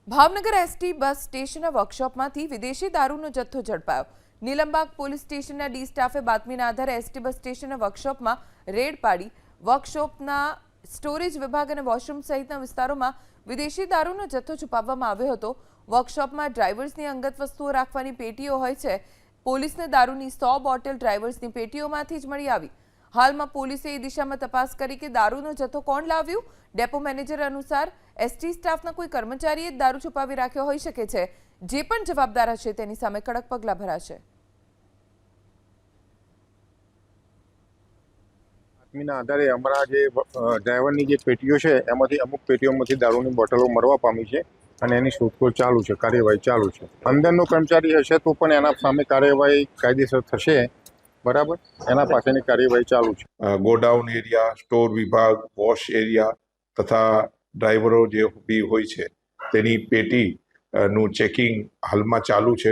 Bhavnagar ST bus સ્ટેશનના વર્કશોપમાંથી વિદેશી દારૂનો જથ્થો ઝડપાયો। નીલમબાગ પોલીસ સ્ટેશનના ડી સ્ટાફે બાતમીના આધારે એસટી બસ સ્ટેશનના વર્કશોપમાં રેડ પાડી વર્કશોપના સ્ટોરેજ વિભાગ અને વોશરૂમ સહિતના વિસ્તારોમાં વિદેશી દારૂનો જથ્થો છુપાવવામાં આવ્યો હતો। વર્કશોપમાં ડ્રાઈવર્સની અંગત વસ્તુઓ રાખવાની પેટીઓ હોય છે। પોલીસને દારૂની 100 બોટલ ડ્રાઈવર્સની પેટીઓમાંથી જ મળી આવી। હાલમાં પોલીસે એ દિશામાં તપાસ કરી કે દારૂનો જથ્થો કોણ લાવ્યું। ડેપો મેનેજર અનુસાર એસટી સ્ટાફના કોઈ કર્મચારીએ દારૂ છુપાવી રાખ્યો હોઈ શકે છે। જે પણ જવાબદાર હશે તેની સામે કડક પગલાં ભરાશે। બાતમીના આધારે અમારા જે ડ્રાઈવરની જે પેટીઓ છે એમાંથી અમુક પેટીઓમાંથી દારૂની બોટલો મળવા પામી છે અને એની શોધખોળ ચાલુ છે, કાર્યવાહી ચાલુ છે। અંદરનો કર્મચારી હશે તો પણ એના સામે કાર્યવાહી કાયદેસર થશે, બરાબર। એના પાસેની કાર્યવાહી ચાલુ છે। ગોડાઉન એરિયા, સ્ટોર વિભાગ, વોશ એરિયા તથા ડ્રાઈવરો જે બી હોય છે તેની પેટી નું ચેકિંગ હાલમાં ચાલુ છે।